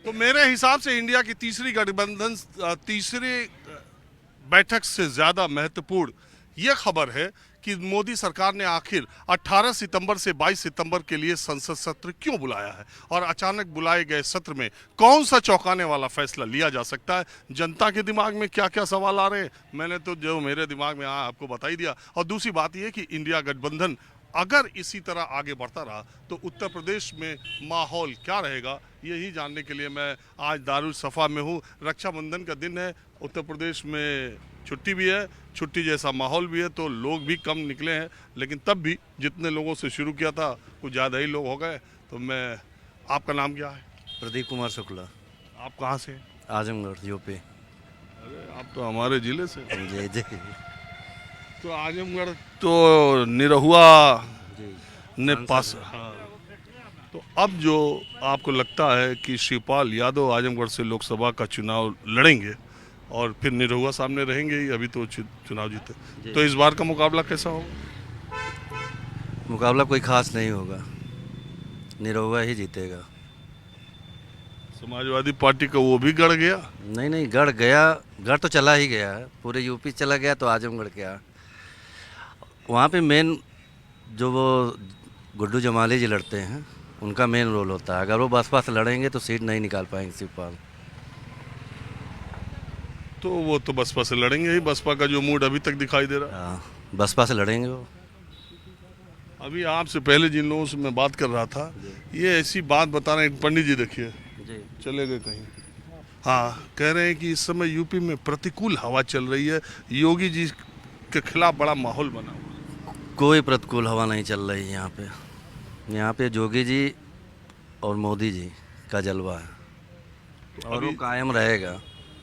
तो मेरे हिसाब से इंडिया की तीसरी गठबंधन तीसरी बैठक से ज्यादा महत्वपूर्ण यह खबर है कि मोदी सरकार ने आखिर 18 सितंबर से 22 सितंबर के लिए संसद सत्र क्यों बुलाया है और अचानक बुलाए गए सत्र में कौन सा चौंकाने वाला फैसला लिया जा सकता है। जनता के दिमाग में क्या क्या सवाल आ रहे हैं, मैंने तो जो मेरे दिमाग में आया आपको बता ही दिया। और दूसरी बात यह कि इंडिया गठबंधन अगर इसी तरह आगे बढ़ता रहा तो उत्तर प्रदेश में माहौल क्या रहेगा, यही जानने के लिए मैं आज दारुल सफ़ा में हूँ। रक्षाबंधन का दिन है, उत्तर प्रदेश में छुट्टी भी है, छुट्टी जैसा माहौल भी है, तो लोग भी कम निकले हैं, लेकिन तब भी जितने लोगों से शुरू किया था कुछ ज़्यादा ही लोग हो गए। तो मैं, आपका नाम क्या है? प्रदीप कुमार शुक्ला। आप कहाँ से? आजमगढ़ यूपी। अरे आप तो हमारे ज़िले से। जी जी तो आजमगढ़ तो निरहुआ जी ने पास, हाँ। तो अब जो आपको लगता है कि शिवपाल यादव आजमगढ़ से लोकसभा का चुनाव लड़ेंगे और फिर निरहुआ सामने रहेंगे ही, अभी तो चुनाव जीते, तो इस बार का मुकाबला कैसा होगा? मुकाबला कोई खास नहीं होगा, निरहुआ ही जीतेगा। समाजवादी पार्टी का वो भी गड़ गया। नहीं नहीं, गढ़ गया, गढ़ तो चला ही गया, पूरे यूपी चला गया तो आजमगढ़ क्या। वहाँ पे मेन जो वो गुड्डू जमाली जी लड़ते हैं उनका मेन रोल होता है। अगर वो बसपा से लड़ेंगे तो सीट नहीं निकाल पाएंगे शिवपाल। तो वो तो बसपा से लड़ेंगे ही, बसपा का जो मूड अभी तक दिखाई दे रहा है। हाँ, बसपा से लड़ेंगे वो। अभी आपसे पहले जिन लोगों से मैं बात कर रहा था, ये ऐसी बात बता रहे हैं, पंडित जी देखिए जी चले गए कहीं, हाँ, कह रहे हैं कि इस समय यूपी में प्रतिकूल हवा चल रही है, योगी जी के खिलाफ बड़ा माहौल बना हुआ है। कोई प्रतिकूल हवा नहीं चल रही यहाँ पे। यहाँ पे योगी जी और मोदी जी का जलवा है और वो कायम रहेगा।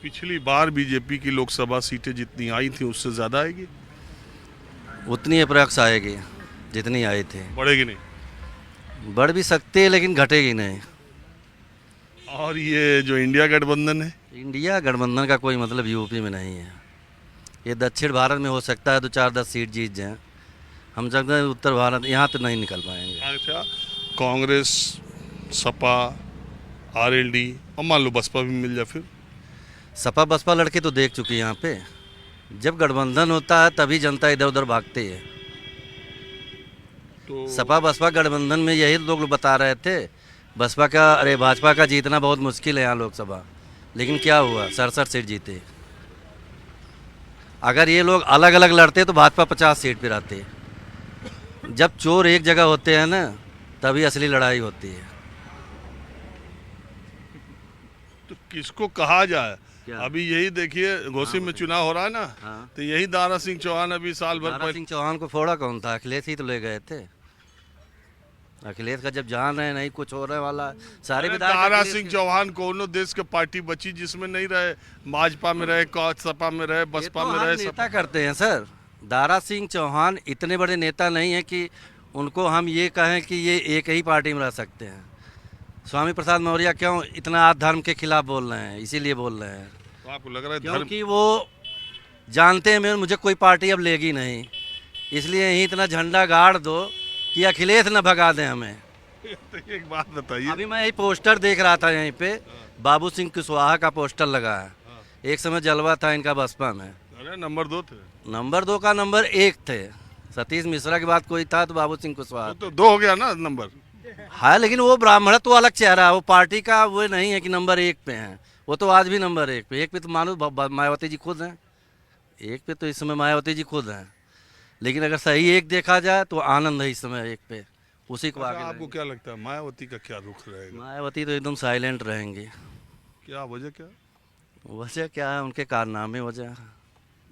पिछली बार बीजेपी की लोकसभा सीटें जितनी आई थी उससे ज्यादा आएगी? उतनी अप्रैक्स आएगी जितनी आई थी। बढ़ेगी नहीं? बढ़ भी सकती है लेकिन घटेगी नहीं। और ये जो इंडिया गठबंधन है, इंडिया गठबंधन का कोई मतलब यूपी में नहीं है। ये दक्षिण भारत में हो सकता है तो 4-10 सीट जीत जाएं, हम सकते हैं उत्तर भारत, यहाँ तो नहीं निकल पाएंगे। अच्छा, कांग्रेस, सपा, आरएलडी और मान लो बसपा भी मिल जाए, फिर सपा बसपा लड़के तो देख चुकी है यहाँ पे। जब गठबंधन होता है तभी जनता इधर उधर भागती है। तो सपा बसपा गठबंधन में यही लोग बता रहे थे बसपा का, अरे भाजपा का जीतना बहुत मुश्किल है यहाँ लोकसभा, लेकिन क्या हुआ, 67 सीट जीते। अगर ये लोग अलग अलग लड़ते तो भाजपा 50 सीट पर आती। जब चोर एक जगह होते हैं ना तभी असली लड़ाई होती है। तो किसको कहा जाए? क्या? अभी यही देखिए घोसी में चुनाव हो रहा है ना, हाँ। तो यही दारा सिंह चौहान अभी साल भर दारा सिंह चौहान को फोड़ा कौन था? अखिलेश ही तो ले गए थे। अखिलेश का जब जान रहे नहीं कुछ हो रहे वाला, सारे विधायक दारा अखिलेश सिंह के- चौहान कोनो देश के पार्टी बची जिसमें नहीं रहे, भाजपा में रहे, सपा में रहे, ये बसपा तो में हम रहे, नेता करते हैं सर। दारा सिंह चौहान इतने बड़े नेता नहीं है कि उनको हम ये कहें कि ये एक ही पार्टी में रह सकते हैं। स्वामी प्रसाद मौर्य क्यों इतना आध धर्म के खिलाफ बोल रहे हैं? इसीलिए बोल रहे हैं तो आपको लग रहा है धर्म? क्योंकि वो जानते हैं मुझे कोई पार्टी अब लेगी नहीं, इसलिए यहीं इतना झंडा गाड़ दो कि अखिलेश न भगा दें हमें। तो एक बात बताइए, अभी मैं यही पोस्टर देख रहा था, यहीं पे बाबू सिंह कुशवाहा का पोस्टर लगा है। एक समय जलवा था इनका बसपा में, अरे नंबर 2 थे, नंबर 2 का नंबर 1 थे। सतीश मिश्रा के बाद कोई था तो बाबू सिंह कुशवाहा तो 2 हो गया ना नंबर। है, लेकिन वो ब्राह्मणत्व तो अलग चेहरा है, वो पार्टी का वो नहीं है कि नंबर 1 पे हैं। वो तो आज भी नंबर 1 पे, 1 पे तो मानो मायावती जी खुद हैं। 1 पे तो इस समय मायावती जी खुद हैं, लेकिन अगर सही 1 देखा जाए तो आनंद है इस समय 1 पे, उसी को अच्छा, आगे आपको लाएंगे। क्या लगता है मायावती का क्या रुख रहेगा? मायावती तो एकदम साइलेंट रहेंगी। क्या वजह, क्या वजह क्या है? उनके कारनामे वजह।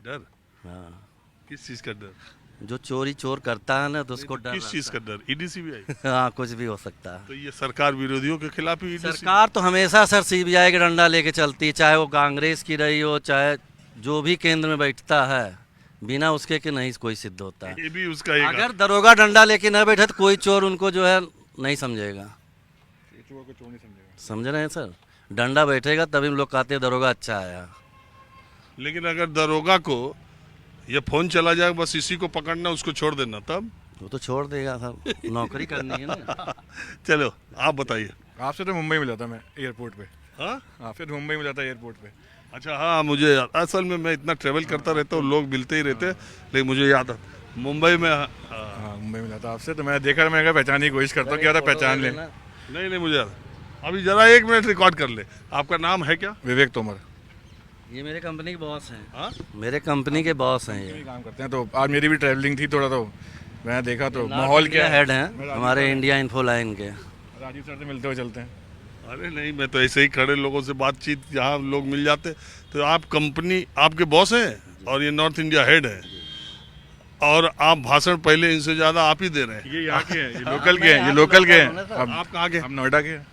डर? हाँ, किस चीज का डर? जो चोरी चोर करता है ना तो उसको डर किस चीज का डर? ED CBI? रहता है। हाँ, कुछ भी हो सकता है। तो ये सरकार विरोधियों के खिलाफ ही ईडी? सरकार तो हमेशा सर सीबीआई का डंडा लेके चलती है, चाहे वो कांग्रेस की रही हो, चाहे जो भी केंद्र में बैठता है, बिना उसके के नहीं कोई सिद्ध होता है। ये भी उसका एक अगर दरोगा डंडा लेके न बैठे तो कोई चोर उनको जो है नहीं समझेगा। चोर को चोर नहीं समझेगा। समझ रहे हैं सर? डंडा बैठेगा तभी हम लोग कहते हैं दरोगा अच्छा आया। लेकिन अगर दरोगा को ये फोन चला जाए बस इसी को पकड़ना, उसको छोड़ देना, तब वो तो छोड़ देगा सर, नौकरी करनी है ना। चलो आप बताइए। आपसे तो मुंबई मिला था मैं एयरपोर्ट पे। हाँ हाँ, फिर मुंबई में जाता है एयरपोर्ट पे। अच्छा, हाँ मुझे असल में मैं इतना ट्रेवल करता रहता हूँ, लोग मिलते ही रहते हैं, लेकिन मुझे याद है मुंबई में हाँ, मुंबई में जाता आपसे, तो मैं देखा, मैं पहचानने की कोशिश करता हूँ, क्या था पहचान ले। नहीं नहीं मुझे याद है। अभी जरा 1 मिनट रिकॉर्ड कर ले। आपका नाम है क्या? विवेक तोमर। ये मेरे कंपनी के बॉस हैं। हाँ मेरे कंपनी के बॉस हैं ये। यही काम करते हैं, तो आज मेरी भी ट्रैवलिंग थी थोड़ा, तो मैं देखा तो माहौल क्या है। हेड हैं हमारे इंडिया इन्फो लाइन के। राजीव सर से मिलते हुए चलते हैं। अरे नहीं, मैं तो ऐसे ही खड़े लोगों से बातचीत, यहाँ लोग मिल जाते। तो आप कंपनी, आपके बॉस हैं और ये नॉर्थ इंडिया हेड है, और आप भाषण पहले इनसे ज्यादा आप ही दे रहे हैं। ये यहाँ के हैं, ये लोकल के हैं, ये लोकल के हैं। आप कहाँ के? हम नोएडा के हैं।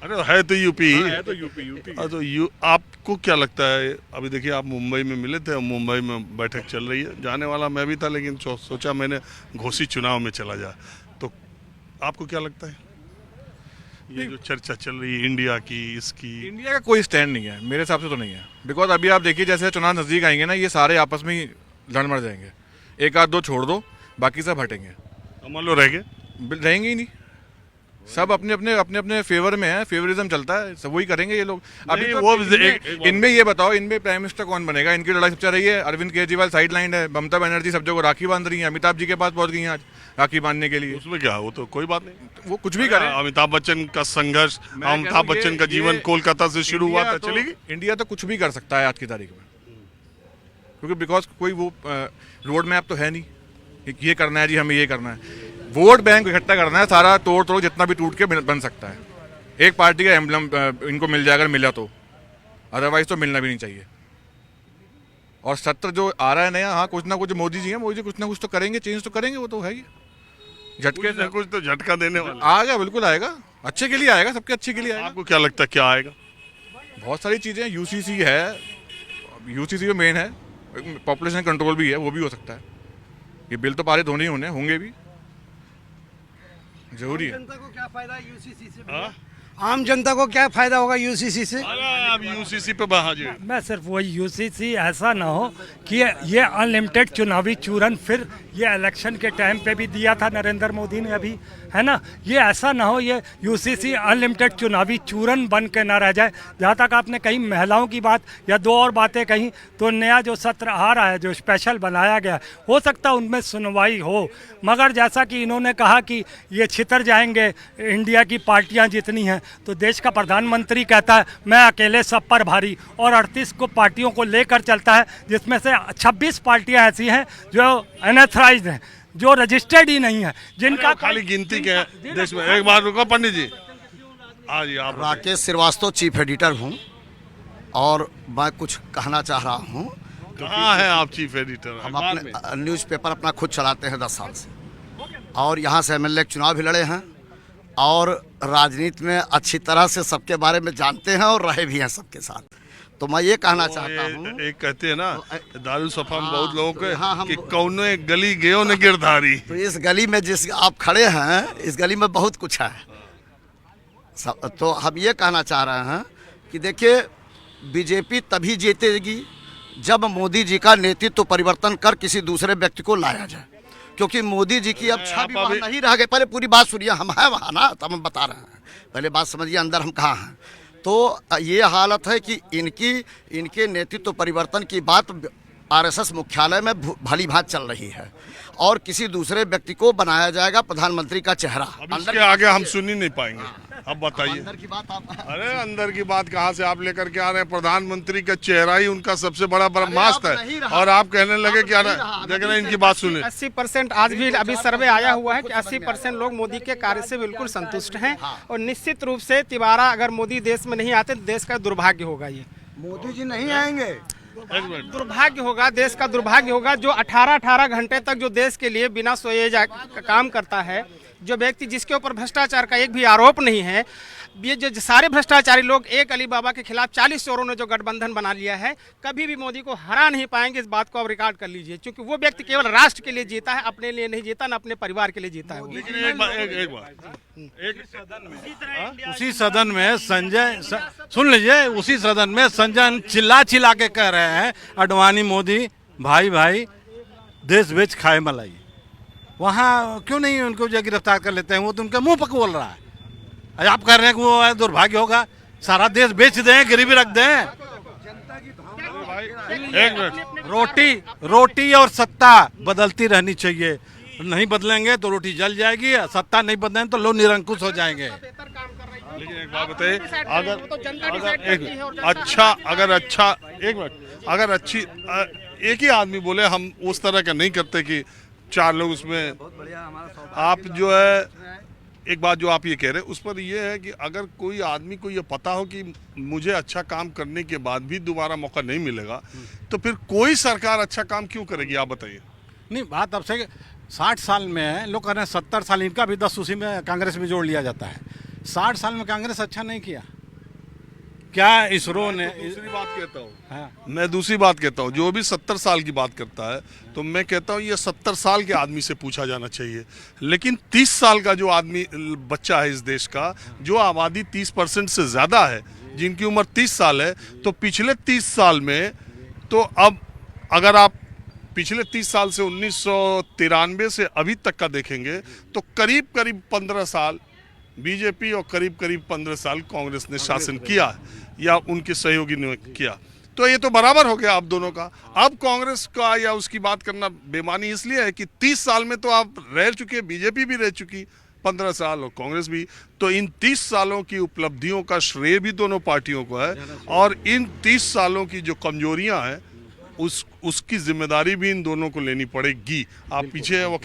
अरे है तो यूपी ही। है तो यूपी। तो आपको क्या लगता है, अभी देखिए आप मुंबई में मिले थे और मुंबई में बैठक चल रही है, जाने वाला मैं भी था, लेकिन सोचा मैंने घोषित चुनाव में चला जाए। तो आपको क्या लगता है ये जो चर्चा चल रही है इंडिया की, इसकी? इंडिया का कोई स्टैंड नहीं है मेरे हिसाब से, तो नहीं है। बिकॉज अभी आप देखिए, जैसे चुनाव नजदीक आएंगे ना, ये सारे आपस में ही लड़ मर जाएंगे। एक आध दो छोड़ दो, बाकी सब हटेंगे। मान लो रह गए, रहेंगे ही नहीं। सब अपने फेवर में है, फेवरिज्म चलता है, सब वही करेंगे ये लोग। अभी नहीं, तो वो इनमें ये बताओ, इनमें प्राइम मिनिस्टर कौन बनेगा? इनकी लड़ाई सबसे रही है। अरविंद केजरीवाल साइड लाइन है, ममता बनर्जी सब जगह राखी बांध रही है, अमिताभ जी के पास पहुंच गई हैं आज राखी बांधने के लिए। उसमें क्या, वो तो कोई बात नहीं, वो कुछ भी करें। अमिताभ बच्चन का संघर्ष, अमिताभ बच्चन का जीवन कोलकाता से शुरू हुआ था, चलेगी। इंडिया तो कुछ भी कर सकता है आज की तारीख में, क्योंकि बिकॉज कोई वो रोड मैप तो है नहीं कि ये करना है जी, हमें ये करना है। वोट बैंक इकट्ठा करना है, सारा तोड़ जितना भी टूट के बन सकता है। एक पार्टी का एम्बलम इनको मिल जाए, अगर मिला तो, अदरवाइज तो मिलना भी नहीं चाहिए। और सत्र जो आ रहा है नया, हाँ कुछ ना कुछ मोदी जी हैं, मोदी जी कुछ ना कुछ तो करेंगे, चेंज तो करेंगे, वो तो है ही। झटके से कुछ तो झटका देने वाला आएगा, बिल्कुल आएगा, अच्छे के लिए आएगा, सबके अच्छे के लिए आएगा। आपको क्या लगता है क्या आएगा? बहुत सारी चीज़ें, यूसीसी है, यूसीसी जो मेन है, पॉपुलेशन कंट्रोल भी है, वो भी हो सकता है। ये बिल तो पारित होने ही होंगे भी, जरूरी है। जनता को क्या फायदा यूसीसी से? हाँ? आम जनता को क्या फायदा होगा यूसीसी से? अब यूसीसी पे बहा जी। मैं सिर्फ वही, यूसीसी ऐसा ना हो कि ये अनलिमिटेड चुनावी चूरन फिर ये इलेक्शन के टाइम पे भी दिया था नरेंद्र मोदी ने अभी, है ना, ये ऐसा ना हो ये यूसीसी अनलिमिटेड चुनावी चूरन बन के ना रह जाए। जहाँ तक आपने कहीं महिलाओं की बात या दो और बातें कहीं, तो नया जो सत्र आ रहा है, जो स्पेशल बनाया गया, हो सकता है उनमें सुनवाई हो, मगर जैसा कि इन्होंने कहा कि ये छितर जाएंगे इंडिया की पार्टियाँ जितनी हैं, तो देश का प्रधानमंत्री कहता है मैं अकेले सब पर भारी, और 38 को पार्टियों को लेकर चलता है, जिसमें से 26 पार्टियां ऐसी हैं जो अनऑथराइज्ड हैं, जो रजिस्टर्ड ही नहीं है, जिनका खाली गिनती के हैं देश में। एक बार रुको पंडित जी, हाँ जी आप। राकेश श्रीवास्तव चीफ एडिटर हूँ और मैं कुछ कहना चाह रहा हूँ। कहाँ हैं आप चीफ एडिटर? हम अपने न्यूज़पेपर अपना खुद चलाते हैं 10 साल से, और यहाँ से एमएलए चुनाव भी लड़े हैं, और राजनीति में अच्छी तरह से सबके बारे में जानते हैं और रहे भी हैं सबके साथ। तो मैं ये कहना चाहता हूँ, एक कहते हैं ना दारुल सफा में बहुत लोगों के हाँ, कि कौनो एक गली गयो न गिरधारी। तो इस गली में जिस आप खड़े हैं, इस गली में बहुत कुछ है। तो हम ये कहना चाह रहे हैं कि देखिए, बीजेपी तभी जीतेगी जब मोदी जी का नेतृत्व परिवर्तन कर किसी दूसरे व्यक्ति को लाया जाए, क्योंकि मोदी जी की अब छवि वहाँ नहीं रह गई। पहले पूरी बात सुनिए, हम हैं वहाँ ना, तो हम बता रहे हैं, पहले बात समझिए अंदर हम कहाँ हैं। तो ये हालत है कि इनके नेतृत्व परिवर्तन की बात आरएसएस मुख्यालय में भली भांति चल रही है, और किसी दूसरे व्यक्ति को बनाया जाएगा प्रधानमंत्री का चेहरा। अब इसके आगे हम सुन ही नहीं पाएंगे। अब बताइए, अंदर की बात आप, अरे अंदर की बात कहाँ से आप लेकर के आ रहे हैं? प्रधानमंत्री का चेहरा ही उनका सबसे बड़ा ब्रह्मास्त्र है, और आप कहने लगे क्या? देखना इनकी बात सुने। 80% आज भी अभी सर्वे आया हुआ है कि 80% लोग मोदी के कार्य से बिल्कुल संतुष्ट हैं, और निश्चित रूप से तिवारा अगर मोदी देश में नहीं आते तो देश का दुर्भाग्य होगा। ये मोदी जी नहीं आएंगे, दुर्भाग्य होगा, देश का दुर्भाग्य होगा। जो 18 घंटे तक जो देश के लिए बिना सोए काम करता है, जो व्यक्ति जिसके ऊपर भ्रष्टाचार का एक भी आरोप नहीं है, ये जो सारे भ्रष्टाचारी लोग एक अली बाबा के खिलाफ 40 चोरों ने जो गठबंधन बना लिया है, कभी भी मोदी को हरा नहीं पाएंगे। इस बात को आप रिकॉर्ड कर लीजिए, क्योंकि वो व्यक्ति केवल राष्ट्र के लिए जीता है, अपने लिए नहीं जीता, न अपने परिवार के लिए जीता है। लेकिन एक बार उसी सदन में संजय सुन लीजिए, उसी सदन में संजय चिल्ला के कह रहे हैं अडवाणी मोदी भाई भाई देश बेच खाए मलाई। वहाँ क्यों नहीं उनको जो गिरफ्तार कर लेते हैं? वो तो उनके मुंह पर बोल रहा है। आप कह रहे हैं कि वो दुर्भाग्य होगा। सारा देश बेच दें, गरीबी रख दें। एक मिनट, रोटी और सत्ता बदलती रहनी चाहिए। नहीं बदलेंगे तो रोटी जल जाएगी, सत्ता नहीं बदलेंगे तो लोग निरंकुश हो जाएंगे। लेकिन एक बात बताइए, अगर अच्छी एक ही आदमी बोले हम उस तरह का नहीं करते कि चार लोग उसमें, आप जो है एक बात जो आप ये कह रहे हैं उस पर ये है कि अगर कोई आदमी को ये पता हो कि मुझे अच्छा काम करने के बाद भी दोबारा मौका नहीं मिलेगा तो फिर कोई सरकार अच्छा काम क्यों करेगी, आप बताइए। नहीं, बात अब से 60 साल में लोग कह रहे हैं 70 साल, इनका भी 10 उसी में कांग्रेस में जोड़ लिया जाता है। 60 साल में कांग्रेस अच्छा नहीं किया क्या? इसरो ने दूसरी बात कहता हूँ, हाँ। मैं दूसरी बात कहता हूँ, जो भी 70 साल की बात करता है तो मैं कहता हूँ ये 70 साल के आदमी से पूछा जाना चाहिए। लेकिन 30 साल का जो आदमी बच्चा है इस देश का, जो आबादी 30% से ज़्यादा है, जिनकी उम्र 30 साल है, तो पिछले 30 साल में तो अब अगर आप पिछले 30 साल से 1993 से अभी तक का देखेंगे तो करीब करीब 15 साल बीजेपी और करीब करीब 15 साल कांग्रेस ने शासन किया है या उनके सहयोगी ने किया, तो ये तो बराबर हो गया आप दोनों का। अब कांग्रेस का या उसकी बात करना बेमानी इसलिए है कि 30 साल में तो आप रह चुके, बीजेपी भी रह चुकी 15 साल और कांग्रेस भी, तो इन 30 सालों की उपलब्धियों का श्रेय भी दोनों पार्टियों को है और इन 30 सालों की जो कमजोरियां हैं उसकी जिम्मेदारी भी इन दोनों को लेनी पड़ेगी। आप पीछे वकील